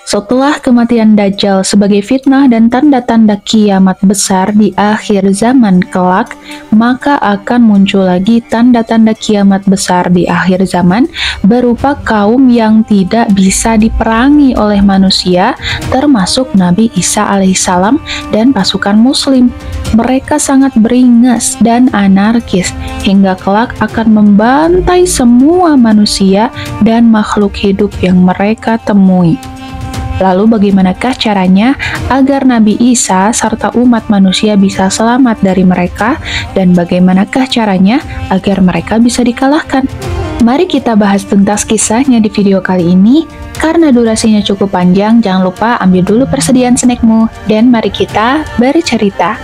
Setelah kematian Dajjal sebagai fitnah dan tanda-tanda kiamat besar di akhir zaman kelak, maka akan muncul lagi tanda-tanda kiamat besar di akhir zaman berupa kaum yang tidak bisa diperangi oleh manusia, termasuk Nabi Isa alaihissalam dan pasukan muslim. Mereka sangat beringas dan anarkis, hingga kelak akan membantai semua manusia dan makhluk hidup yang mereka temui. Lalu bagaimanakah caranya agar Nabi Isa serta umat manusia bisa selamat dari mereka, dan bagaimanakah caranya agar mereka bisa dikalahkan? Mari kita bahas tuntas kisahnya di video kali ini. Karena durasinya cukup panjang, jangan lupa ambil dulu persediaan snackmu, dan mari kita bercerita.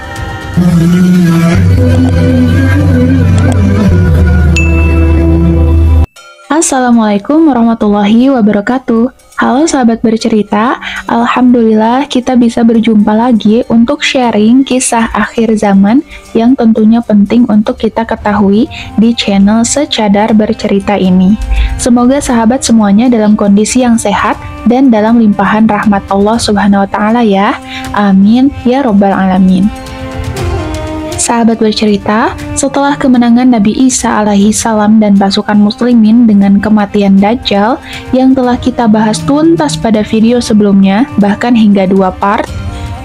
Assalamualaikum warahmatullahi wabarakatuh. Halo sahabat bercerita, alhamdulillah kita bisa berjumpa lagi untuk sharing kisah akhir zaman yang tentunya penting untuk kita ketahui di channel Secadar Bercerita ini. Semoga sahabat semuanya dalam kondisi yang sehat dan dalam limpahan rahmat Allah Subhanahu wa Ta'ala ya. Amin ya Robbal Alamin. Sahabat bercerita, setelah kemenangan Nabi Isa alaihissalam dan pasukan muslimin dengan kematian Dajjal yang telah kita bahas tuntas pada video sebelumnya, bahkan hingga 2 part,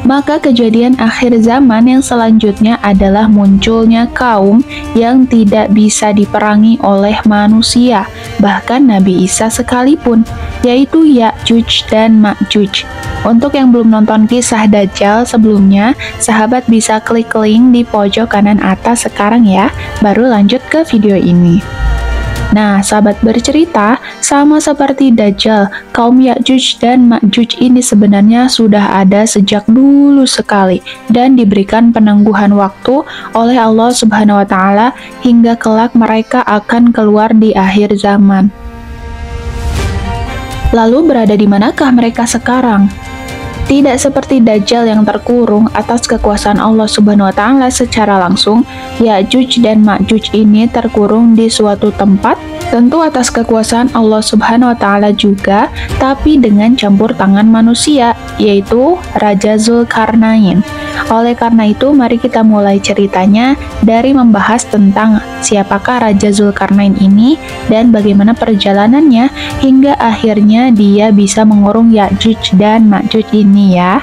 maka kejadian akhir zaman yang selanjutnya adalah munculnya kaum yang tidak bisa diperangi oleh manusia, bahkan Nabi Isa sekalipun, yaitu Ya'juj dan Ma'juj. Untuk yang belum nonton kisah Dajjal sebelumnya, sahabat bisa klik link di pojok kanan atas sekarang ya, baru lanjut ke video ini. Nah, sahabat bercerita, sama seperti Dajjal, kaum Ya'juj dan Ma'juj ini sebenarnya sudah ada sejak dulu sekali dan diberikan penangguhan waktu oleh Allah Subhanahu wa Ta'ala hingga kelak mereka akan keluar di akhir zaman. Lalu berada di manakah mereka sekarang? Tidak seperti Dajjal yang terkurung atas kekuasaan Allah Subhanahu wa Ta'ala secara langsung, Ya'juj dan Ma'juj ini terkurung di suatu tempat, tentu atas kekuasaan Allah Subhanahu wa Ta'ala juga, tapi dengan campur tangan manusia, yaitu Raja Zulkarnain. Oleh karena itu, mari kita mulai ceritanya dari membahas tentang siapakah Raja Zulkarnain ini dan bagaimana perjalanannya hingga akhirnya dia bisa mengurung Ya'juj dan Ma'juj ini ya.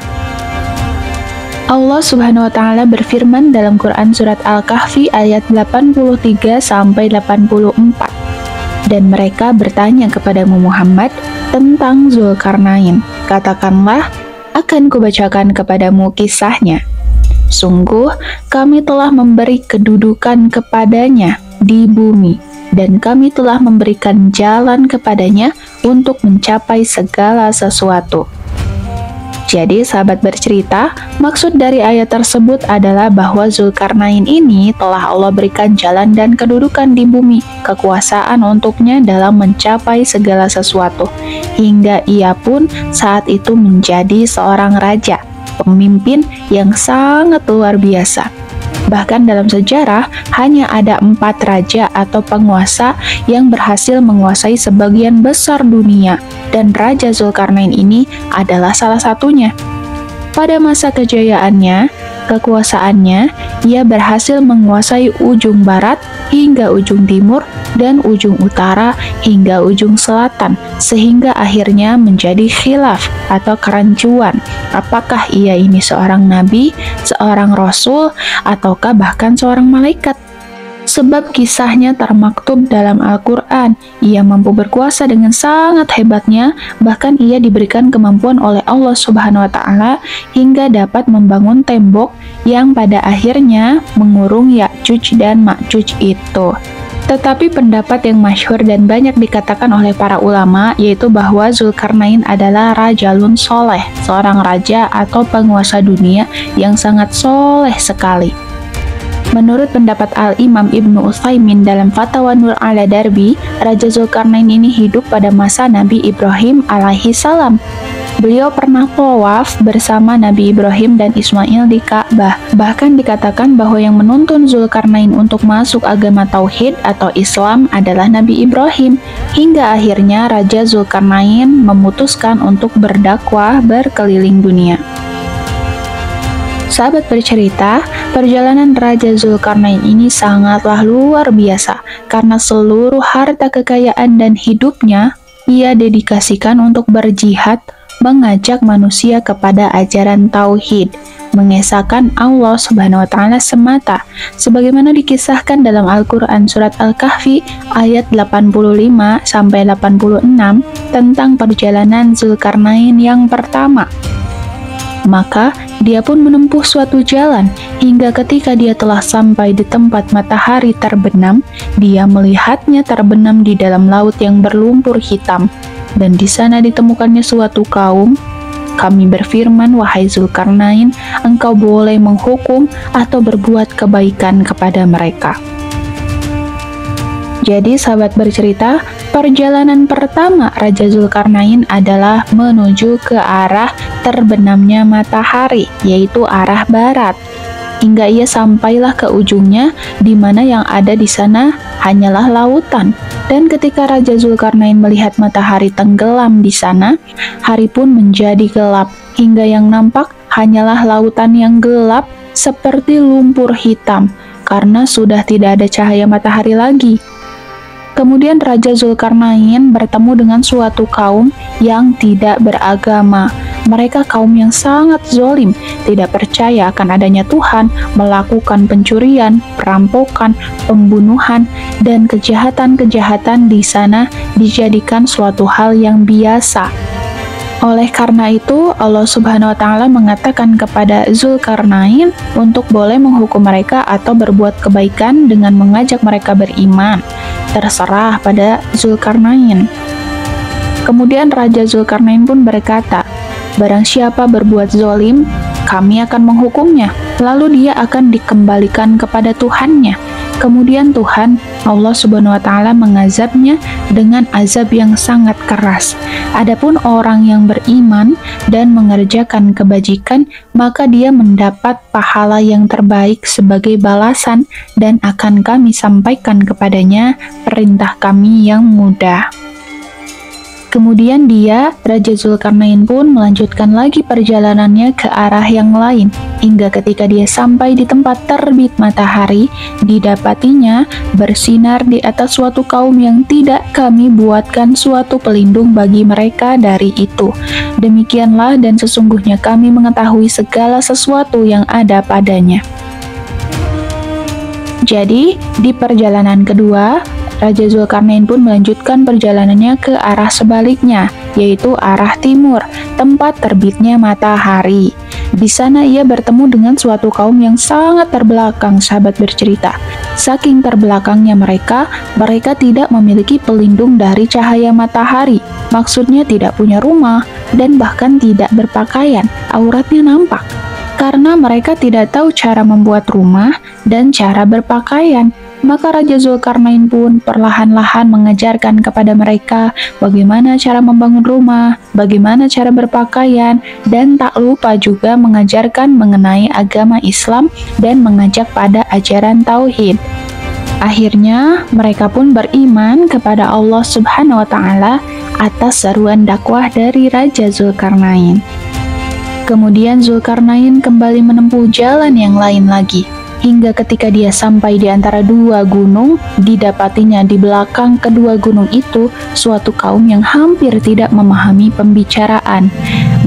Allah Subhanahu wa Ta'ala berfirman dalam Quran surat Al-Kahfi ayat 83 sampai 84. Dan mereka bertanya kepadamu Muhammad tentang Zulkarnain. Katakanlah, akan kubacakan kepadamu kisahnya. Sungguh, kami telah memberi kedudukan kepadanya di bumi, dan kami telah memberikan jalan kepadanya untuk mencapai segala sesuatu. Jadi, sahabat bercerita, maksud dari ayat tersebut adalah bahwa Zulkarnain ini telah Allah berikan jalan dan kedudukan di bumi, kekuasaan untuknya dalam mencapai segala sesuatu, hingga ia pun saat itu menjadi seorang raja, pemimpin yang sangat luar biasa. Bahkan dalam sejarah, hanya ada 4 raja atau penguasa yang berhasil menguasai sebagian besar dunia, dan Raja Zulkarnain ini adalah salah satunya. Pada masa kejayaannya, kekuasaannya, ia berhasil menguasai ujung barat hingga ujung timur dan ujung utara hingga ujung selatan, sehingga akhirnya menjadi khilaf atau kerancuan. Apakah ia ini seorang nabi, seorang rasul, ataukah bahkan seorang malaikat? Sebab kisahnya termaktub dalam Al-Quran. Ia mampu berkuasa dengan sangat hebatnya, bahkan ia diberikan kemampuan oleh Allah Subhanahu wa Ta'ala hingga dapat membangun tembok yang pada akhirnya mengurung Ya'juj dan Ma'juj itu. Tetapi pendapat yang masyhur dan banyak dikatakan oleh para ulama yaitu bahwa Zulkarnain adalah rajulun soleh, seorang raja atau penguasa dunia yang sangat soleh sekali. Menurut pendapat Al-Imam Ibnu Utsaimin dalam Fatwa Nur ala Darbi, Raja Zulkarnain ini hidup pada masa Nabi Ibrahim alaihi salam. Beliau pernah tawaf bersama Nabi Ibrahim dan Ismail di Ka'bah. Bahkan dikatakan bahwa yang menuntun Zulkarnain untuk masuk agama Tauhid atau Islam adalah Nabi Ibrahim. Hingga akhirnya Raja Zulkarnain memutuskan untuk berdakwah berkeliling dunia. Sahabat bercerita, perjalanan Raja Zulkarnain ini sangatlah luar biasa karena seluruh harta kekayaan dan hidupnya ia dedikasikan untuk berjihad, mengajak manusia kepada ajaran tauhid, mengesahkan Allah Subhanahu wa taala semata, sebagaimana dikisahkan dalam Al-Qur'an surat Al-Kahfi ayat 85 sampai 86 tentang perjalanan Zulkarnain yang pertama. Maka dia pun menempuh suatu jalan hingga ketika dia telah sampai di tempat matahari terbenam, dia melihatnya terbenam di dalam laut yang berlumpur hitam. Dan di sana ditemukannya suatu kaum. Kami berfirman, wahai Zulkarnain, engkau boleh menghukum atau berbuat kebaikan kepada mereka. Jadi sahabat bercerita, perjalanan pertama Raja Zulkarnain adalah menuju ke arah terbenamnya matahari, yaitu arah barat. Hingga ia sampailah ke ujungnya, di mana yang ada di sana hanyalah lautan. Dan ketika Raja Zulkarnain melihat matahari tenggelam di sana, hari pun menjadi gelap, hingga yang nampak hanyalah lautan yang gelap seperti lumpur hitam, karena sudah tidak ada cahaya matahari lagi. Kemudian Raja Zulkarnain bertemu dengan suatu kaum yang tidak beragama. Mereka kaum yang sangat zolim, tidak percaya akan adanya Tuhan, melakukan pencurian, perampokan, pembunuhan, dan kejahatan-kejahatan di sana dijadikan suatu hal yang biasa. Oleh karena itu, Allah Subhanahu wa taala mengatakan kepada Zulkarnain untuk boleh menghukum mereka atau berbuat kebaikan dengan mengajak mereka beriman. Terserah pada Zulkarnain. Kemudian Raja Zulkarnain pun berkata, barang siapa berbuat zolim, kami akan menghukumnya, lalu dia akan dikembalikan kepada Tuhannya. Kemudian Tuhan, Allah Subhanahu wa taala mengazabnya dengan azab yang sangat keras. Adapun orang yang beriman dan mengerjakan kebajikan, maka dia mendapat pahala yang terbaik sebagai balasan dan akan kami sampaikan kepadanya perintah kami yang mudah. Kemudian Raja Zulkarnain pun melanjutkan lagi perjalanannya ke arah yang lain, hingga ketika dia sampai di tempat terbit matahari, didapatinya bersinar di atas suatu kaum yang tidak kami buatkan suatu pelindung bagi mereka dari itu. Demikianlah dan sesungguhnya kami mengetahui segala sesuatu yang ada padanya. Jadi, di perjalanan kedua, Raja Zulkarnain pun melanjutkan perjalanannya ke arah sebaliknya, yaitu arah timur, tempat terbitnya matahari. Di sana ia bertemu dengan suatu kaum yang sangat terbelakang, sahabat bercerita. Saking terbelakangnya mereka tidak memiliki pelindung dari cahaya matahari. Maksudnya tidak punya rumah, dan bahkan tidak berpakaian, auratnya nampak. Karena mereka tidak tahu cara membuat rumah dan cara berpakaian, maka Raja Zulkarnain pun perlahan-lahan mengajarkan kepada mereka bagaimana cara membangun rumah, bagaimana cara berpakaian, dan tak lupa juga mengajarkan mengenai agama Islam dan mengajak pada ajaran tauhid. Akhirnya, mereka pun beriman kepada Allah Subhanahu wa taala atas seruan dakwah dari Raja Zulkarnain. Kemudian Zulkarnain kembali menempuh jalan yang lain lagi, hingga ketika dia sampai di antara dua gunung, didapatinya di belakang kedua gunung itu suatu kaum yang hampir tidak memahami pembicaraan.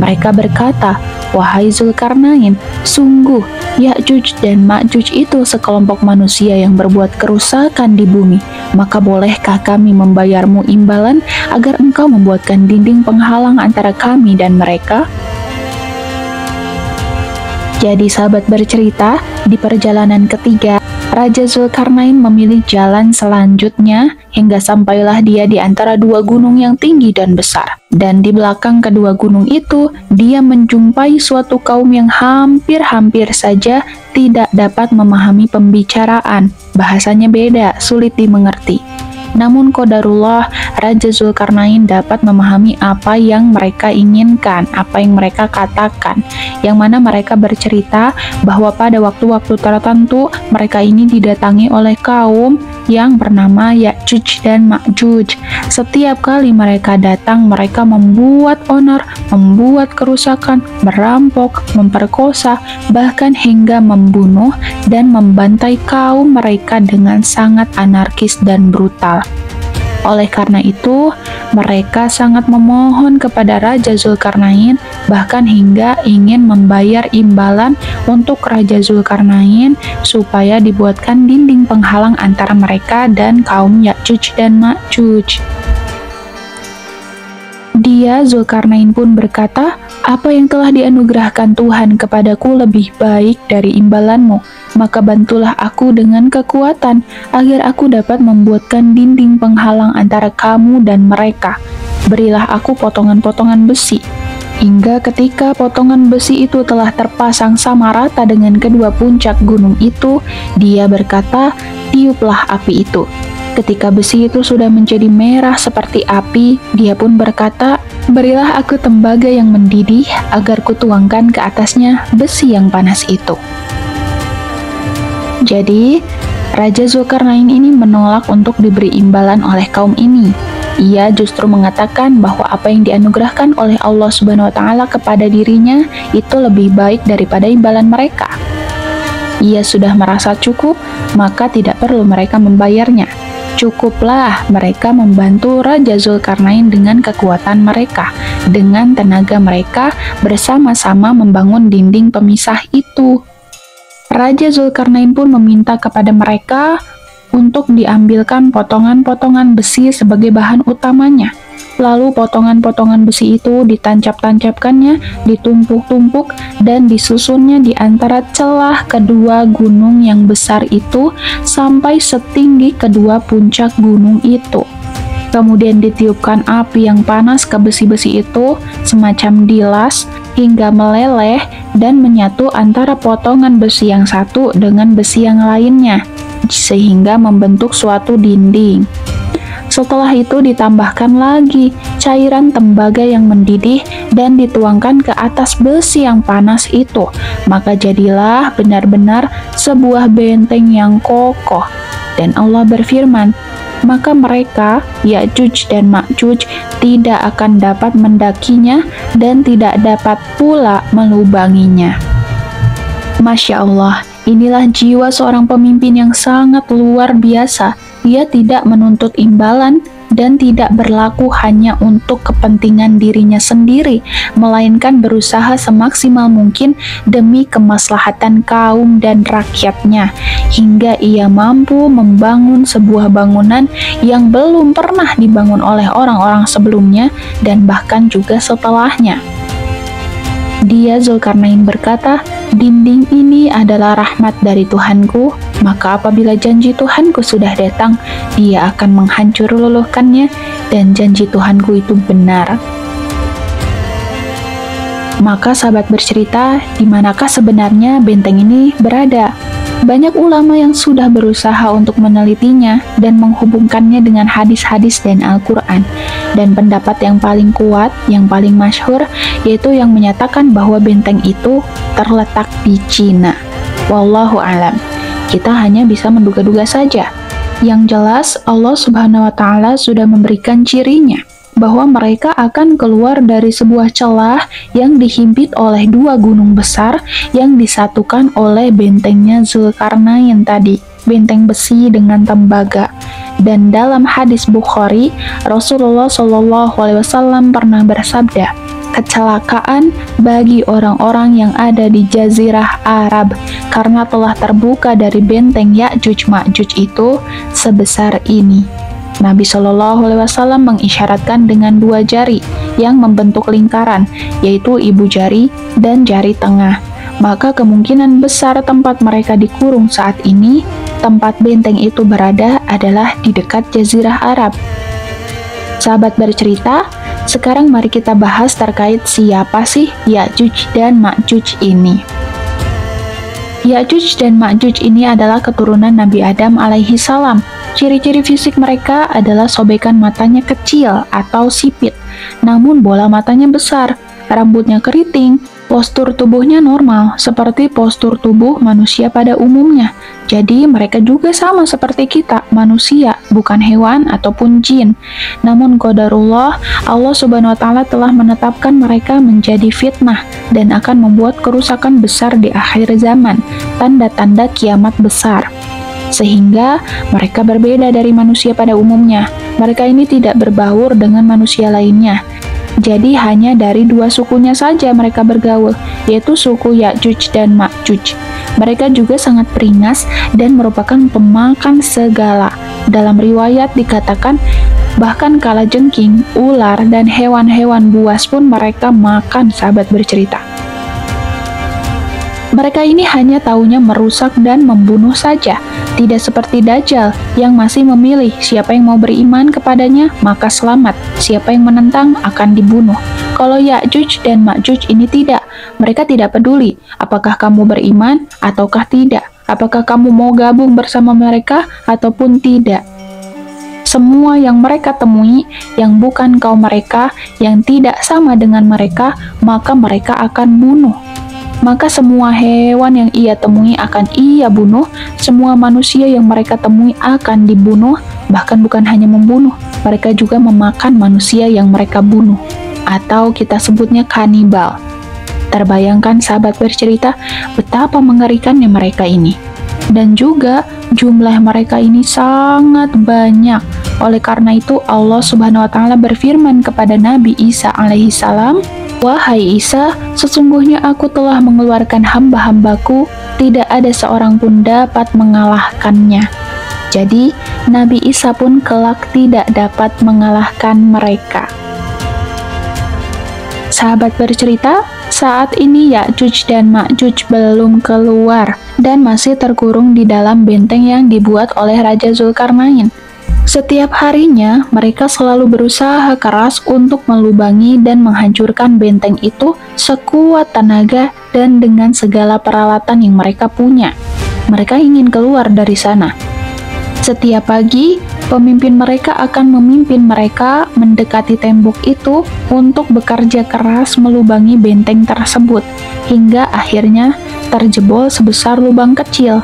Mereka berkata, wahai Zulkarnain, sungguh Ya'juj dan Ma'juj itu sekelompok manusia yang berbuat kerusakan di bumi. Maka bolehkah kami membayarmu imbalan agar engkau membuatkan dinding penghalang antara kami dan mereka? Jadi sahabat bercerita, di perjalanan ketiga, Raja Zulkarnain memilih jalan selanjutnya hingga sampailah dia di antara dua gunung yang tinggi dan besar. Dan di belakang kedua gunung itu, dia menjumpai suatu kaum yang hampir-hampir saja tidak dapat memahami pembicaraan. Bahasanya beda, sulit dimengerti. Namun qadarullah, Raja Zulkarnain dapat memahami apa yang mereka inginkan, apa yang mereka katakan, yang mana mereka bercerita bahwa pada waktu-waktu tertentu mereka ini didatangi oleh kaum yang bernama Ya'juj dan Ma'juj. Setiap kali mereka datang, mereka membuat onar, membuat kerusakan, merampok, memperkosa, bahkan hingga membunuh dan membantai kaum mereka dengan sangat anarkis dan brutal. Oleh karena itu, mereka sangat memohon kepada Raja Zulkarnain, bahkan hingga ingin membayar imbalan untuk Raja Zulkarnain supaya dibuatkan dinding penghalang antara mereka dan kaum Ya'juj dan Ma'juj. Dia, Zulkarnain, pun berkata, "Apa yang telah dianugerahkan Tuhan kepadaku lebih baik dari imbalanmu, maka bantulah aku dengan kekuatan, agar aku dapat membuatkan dinding penghalang antara kamu dan mereka. Berilah aku potongan-potongan besi." Hingga ketika potongan besi itu telah terpasang sama rata dengan kedua puncak gunung itu, dia berkata, "Tiuplah api itu." Ketika besi itu sudah menjadi merah seperti api, dia pun berkata, "Berilah aku tembaga yang mendidih, agar kutuangkan ke atasnya besi yang panas itu." Jadi, Raja Zulkarnain ini menolak untuk diberi imbalan oleh kaum ini. Ia justru mengatakan bahwa apa yang dianugerahkan oleh Allah Subhanahu wa Ta'ala kepada dirinya itu lebih baik daripada imbalan mereka. Ia sudah merasa cukup, maka tidak perlu mereka membayarnya. Cukuplah mereka membantu Raja Zulkarnain dengan kekuatan mereka, dengan tenaga mereka bersama-sama membangun dinding pemisah itu. Raja Zulkarnain pun meminta kepada mereka untuk diambilkan potongan-potongan besi sebagai bahan utamanya. Lalu potongan-potongan besi itu ditancap-tancapkannya, ditumpuk-tumpuk, dan disusunnya di antara celah kedua gunung yang besar itu sampai setinggi kedua puncak gunung itu. Kemudian ditiupkan api yang panas ke besi-besi itu semacam dilas hingga meleleh dan menyatu antara potongan besi yang satu dengan besi yang lainnya, sehingga membentuk suatu dinding. Setelah itu ditambahkan lagi cairan tembaga yang mendidih dan dituangkan ke atas besi yang panas itu. Maka jadilah benar-benar sebuah benteng yang kokoh. Dan Allah berfirman, "Maka mereka, Ya'juj dan Ma'juj, tidak akan dapat mendakinya dan tidak dapat pula melubanginya." Masya Allah, inilah jiwa seorang pemimpin yang sangat luar biasa. Ia tidak menuntut imbalan dan tidak berlaku hanya untuk kepentingan dirinya sendiri, melainkan berusaha semaksimal mungkin demi kemaslahatan kaum dan rakyatnya, hingga ia mampu membangun sebuah bangunan yang belum pernah dibangun oleh orang-orang sebelumnya dan bahkan juga setelahnya. Dia, Zulkarnain, berkata, "Dinding ini adalah rahmat dari Tuhanku, maka apabila janji Tuhanku sudah datang, dia akan menghancur luluhkannya, dan janji Tuhanku itu benar." Maka sahabat bercerita, di manakah sebenarnya benteng ini berada? Banyak ulama yang sudah berusaha untuk menelitinya dan menghubungkannya dengan hadis-hadis dan Al-Quran. Dan pendapat yang paling kuat, yang paling masyhur, yaitu yang menyatakan bahwa benteng itu terletak di Cina. Wallahu alam. Kita hanya bisa menduga-duga saja. Yang jelas, Allah Subhanahu wa Ta'ala sudah memberikan cirinya, bahwa mereka akan keluar dari sebuah celah yang dihimpit oleh dua gunung besar yang disatukan oleh bentengnya Zulkarnain tadi, benteng besi dengan tembaga. Dan dalam hadis Bukhari, Rasulullah SAW pernah bersabda, "Kecelakaan bagi orang-orang yang ada di Jazirah Arab, karena telah terbuka dari benteng Ya'juj Ma'juj itu sebesar ini." Nabi SAW mengisyaratkan dengan dua jari yang membentuk lingkaran, yaitu ibu jari dan jari tengah. Maka kemungkinan besar tempat mereka dikurung saat ini, tempat benteng itu berada adalah di dekat Jazirah Arab. Sahabat bercerita, sekarang mari kita bahas terkait siapa sih Ya'juj dan Ma'juj ini. Ya'juj dan Ma'juj ini adalah keturunan Nabi Adam alaihi salam. Ciri-ciri fisik mereka adalah sobekan matanya kecil atau sipit, namun bola matanya besar, rambutnya keriting, postur tubuhnya normal, seperti postur tubuh manusia pada umumnya. Jadi mereka juga sama seperti kita, manusia, bukan hewan ataupun jin. Namun qadarullah, Allah Subhanahu wa taala telah menetapkan mereka menjadi fitnah dan akan membuat kerusakan besar di akhir zaman, tanda-tanda kiamat besar. Sehingga mereka berbeda dari manusia pada umumnya. Mereka ini tidak berbaur dengan manusia lainnya. Jadi hanya dari dua sukunya saja mereka bergaul, yaitu suku Ya'juj dan Ma'juj. Mereka juga sangat beringas dan merupakan pemakan segala. Dalam riwayat dikatakan, bahkan kalajengking, ular, dan hewan-hewan buas pun mereka makan, sahabat bercerita. Mereka ini hanya taunya merusak dan membunuh saja, tidak seperti Dajjal yang masih memilih siapa yang mau beriman kepadanya maka selamat, siapa yang menentang akan dibunuh. Kalau Ya'juj dan Ma'juj ini tidak, mereka tidak peduli apakah kamu beriman ataukah tidak, apakah kamu mau gabung bersama mereka ataupun tidak. Semua yang mereka temui yang bukan kaum mereka, yang tidak sama dengan mereka, maka mereka akan bunuh. Maka semua hewan yang ia temui akan ia bunuh, semua manusia yang mereka temui akan dibunuh, bahkan bukan hanya membunuh, mereka juga memakan manusia yang mereka bunuh, atau kita sebutnya kanibal. Terbayangkan sahabat bercerita betapa mengerikannya mereka ini. Dan juga jumlah mereka ini sangat banyak. Oleh karena itu Allah Subhanahu wa taala berfirman kepada Nabi Isa alaihissalam, "Wahai Isa, sesungguhnya aku telah mengeluarkan hamba-hambaku, tidak ada seorang pun dapat mengalahkannya." Jadi, Nabi Isa pun kelak tidak dapat mengalahkan mereka. Sahabat bercerita, saat ini Ya'juj dan Ma'juj belum keluar dan masih terkurung di dalam benteng yang dibuat oleh Raja Zulkarnain. Setiap harinya, mereka selalu berusaha keras untuk melubangi dan menghancurkan benteng itu sekuat tenaga dan dengan segala peralatan yang mereka punya. Mereka ingin keluar dari sana. Setiap pagi, pemimpin mereka akan memimpin mereka mendekati tembok itu untuk bekerja keras melubangi benteng tersebut, hingga akhirnya terjebol sebesar lubang kecil.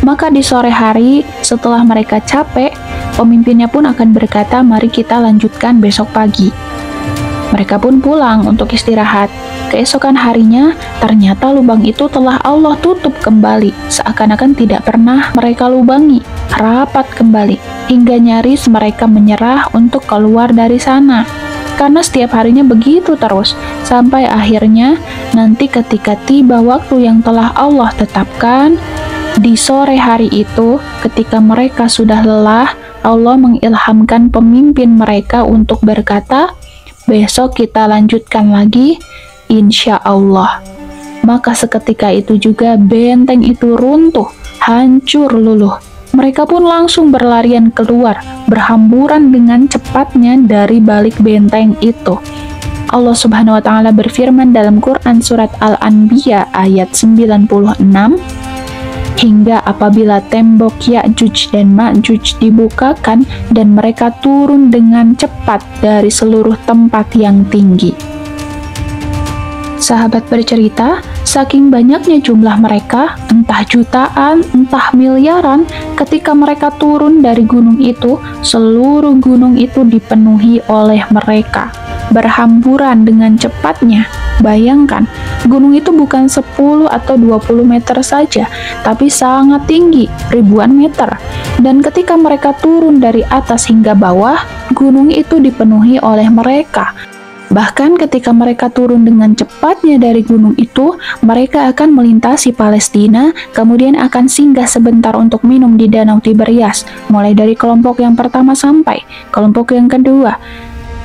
Maka di sore hari, setelah mereka capek, pemimpinnya pun akan berkata, "Mari kita lanjutkan besok pagi." Mereka pun pulang untuk istirahat. Keesokan harinya, ternyata lubang itu telah Allah tutup kembali, seakan-akan tidak pernah mereka lubangi, rapat kembali, hingga nyaris mereka menyerah untuk keluar dari sana. Karena setiap harinya begitu terus, sampai akhirnya nanti ketika tiba waktu yang telah Allah tetapkan, di sore hari itu, ketika mereka sudah lelah, Allah mengilhamkan pemimpin mereka untuk berkata, "Besok kita lanjutkan lagi, insya Allah." Maka seketika itu juga benteng itu runtuh, hancur luluh. Mereka pun langsung berlarian keluar, berhamburan dengan cepatnya dari balik benteng itu. Allah Subhanahu wa taala berfirman dalam Quran surat Al-Anbiya ayat 96, "Hingga apabila tembok Ya'juj dan Ma'juj dibukakan dan mereka turun dengan cepat dari seluruh tempat yang tinggi." Sahabat bercerita, saking banyaknya jumlah mereka, entah jutaan, entah miliaran, ketika mereka turun dari gunung itu, seluruh gunung itu dipenuhi oleh mereka, berhamburan dengan cepatnya. Bayangkan, gunung itu bukan 10 atau 20 meter saja, tapi sangat tinggi, ribuan meter. Dan ketika mereka turun dari atas hingga bawah, gunung itu dipenuhi oleh mereka. Bahkan ketika mereka turun dengan cepatnya dari gunung itu, mereka akan melintasi Palestina, kemudian akan singgah sebentar untuk minum di Danau Tiberias, mulai dari kelompok yang pertama sampai kelompok yang kedua.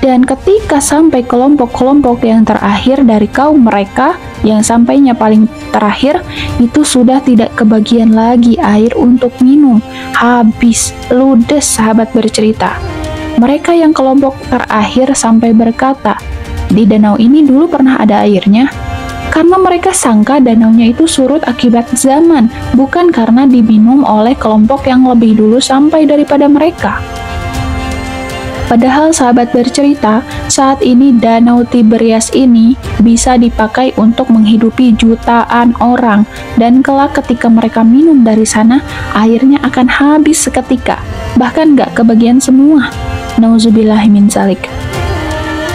Dan ketika sampai kelompok-kelompok yang terakhir dari kaum mereka, yang sampainya paling terakhir, itu sudah tidak kebagian lagi air untuk minum. Habis, ludes sahabat bercerita. Mereka yang kelompok terakhir sampai berkata, "Di danau ini dulu pernah ada airnya. karena mereka sangka danaunya itu surut akibat zaman, bukan karena diminum oleh kelompok yang lebih dulu sampai daripada mereka. Padahal sahabat bercerita, saat ini Danau Tiberias ini bisa dipakai untuk menghidupi jutaan orang, dan kelak ketika mereka minum dari sana, airnya akan habis seketika, bahkan gak kebagian semua. Nauzubillahi min dzalik.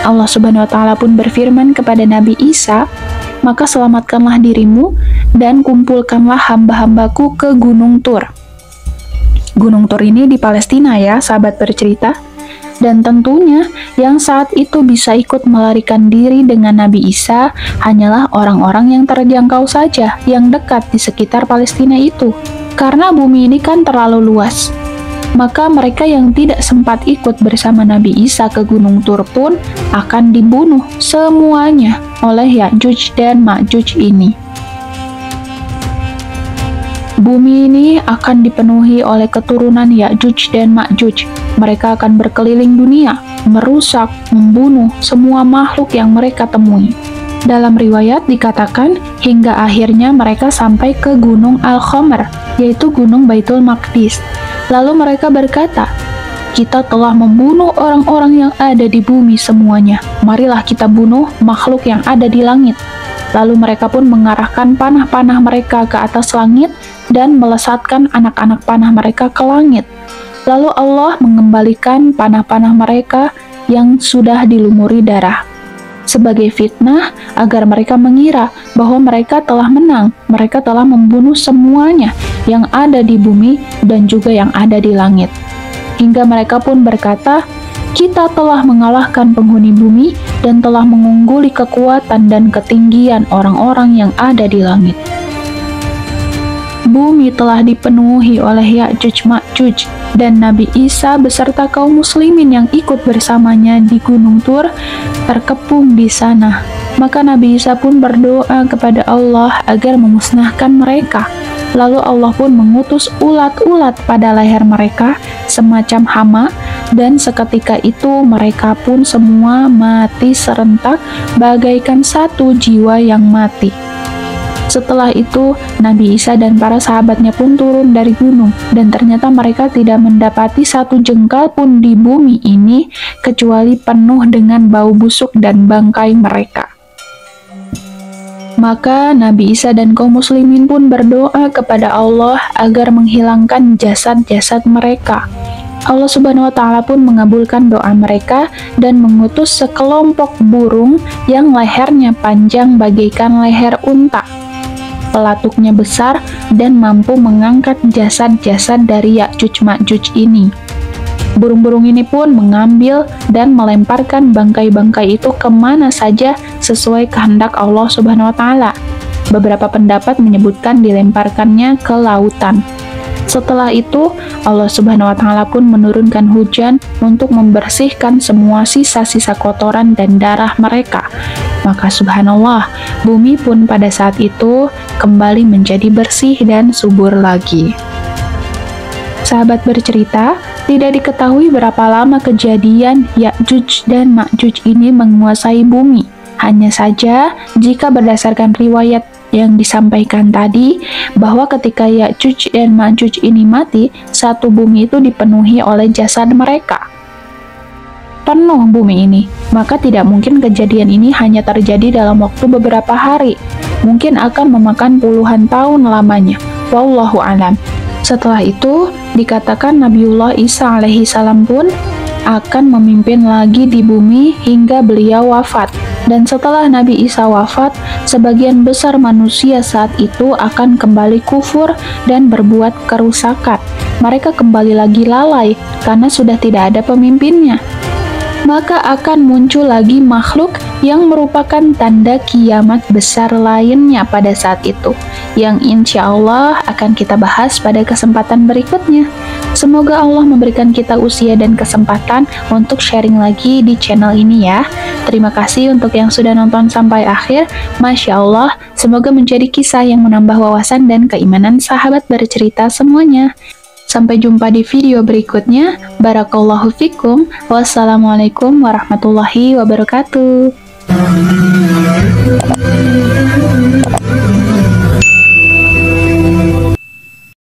Allah Subhanahu wa Ta'ala pun berfirman kepada Nabi Isa, "Maka selamatkanlah dirimu dan kumpulkanlah hamba-hambaku ke Gunung Tur." Gunung Tur ini di Palestina ya, sahabat bercerita. Dan tentunya yang saat itu bisa ikut melarikan diri dengan Nabi Isa hanyalah orang-orang yang terjangkau saja, yang dekat di sekitar Palestina itu. Karena bumi ini kan terlalu luas. Maka mereka yang tidak sempat ikut bersama Nabi Isa ke Gunung Tur pun akan dibunuh semuanya oleh Ya'juj dan Ma'juj ini. Bumi ini akan dipenuhi oleh keturunan Ya'juj dan Ma'juj. Mereka akan berkeliling dunia, merusak, membunuh semua makhluk yang mereka temui. Dalam riwayat dikatakan, hingga akhirnya mereka sampai ke Gunung Al-Khamr, yaitu Gunung Baitul Maqdis. Lalu mereka berkata, "Kita telah membunuh orang-orang yang ada di bumi semuanya. Marilah kita bunuh makhluk yang ada di langit." Lalu mereka pun mengarahkan panah-panah mereka ke atas langit dan melesatkan anak-anak panah mereka ke langit. Lalu Allah mengembalikan panah-panah mereka yang sudah dilumuri darah sebagai fitnah agar mereka mengira bahwa mereka telah menang, mereka telah membunuh semuanya yang ada di bumi dan juga yang ada di langit. Hingga mereka pun berkata, "Kita telah mengalahkan penghuni bumi dan telah mengungguli kekuatan dan ketinggian orang-orang yang ada di langit." Bumi telah dipenuhi oleh Ya'juj Ma'juj, dan Nabi Isa beserta kaum muslimin yang ikut bersamanya di Gunung Tur terkepung di sana. Maka Nabi Isa pun berdoa kepada Allah agar memusnahkan mereka. Lalu Allah pun mengutus ulat-ulat pada leher mereka semacam hama, dan seketika itu mereka pun semua mati serentak bagaikan satu jiwa yang mati. Setelah itu, Nabi Isa dan para sahabatnya pun turun dari gunung, dan ternyata mereka tidak mendapati satu jengkal pun di bumi ini, kecuali penuh dengan bau busuk dan bangkai mereka. Maka Nabi Isa dan kaum muslimin pun berdoa kepada Allah agar menghilangkan jasad-jasad mereka. Allah Subhanahu wa Ta'ala pun mengabulkan doa mereka dan mengutus sekelompok burung yang lehernya panjang bagaikan leher unta. Pelatuknya besar dan mampu mengangkat jasad-jasad dari Ya'juj Ma'juj ini. Burung-burung ini pun mengambil dan melemparkan bangkai-bangkai itu kemana saja sesuai kehendak Allah Subhanahu wa Ta'ala. Beberapa pendapat menyebutkan dilemparkannya ke lautan. Setelah itu, Allah Subhanahu wa Ta'ala pun menurunkan hujan untuk membersihkan semua sisa-sisa kotoran dan darah mereka. Maka subhanallah, bumi pun pada saat itu kembali menjadi bersih dan subur lagi. Sahabat bercerita, tidak diketahui berapa lama kejadian Ya'juj dan Ma'juj ini menguasai bumi. Hanya saja, jika berdasarkan riwayat yang disampaikan tadi, bahwa ketika Ya'juj dan Ma'juj ini mati, satu bumi itu dipenuhi oleh jasad mereka. Penuh bumi ini, maka tidak mungkin kejadian ini hanya terjadi dalam waktu beberapa hari. Mungkin akan memakan puluhan tahun lamanya. Wallahu a'lam. Setelah itu, dikatakan Nabiullah Isa alaihi salam pun akan memimpin lagi di bumi hingga beliau wafat. Dan setelah Nabi Isa wafat, sebagian besar manusia saat itu akan kembali kufur dan berbuat kerusakan. Mereka kembali lagi lalai karena sudah tidak ada pemimpinnya. Maka akan muncul lagi makhluk yang merupakan tanda kiamat besar lainnya pada saat itu, yang insya Allah akan kita bahas pada kesempatan berikutnya. Semoga Allah memberikan kita usia dan kesempatan untuk sharing lagi di channel ini ya. Terima kasih untuk yang sudah nonton sampai akhir. Masya Allah, semoga menjadi kisah yang menambah wawasan dan keimanan sahabat bercerita semuanya. Sampai jumpa di video berikutnya. Barakallahu fikum. Wassalamualaikum warahmatullahi wabarakatuh.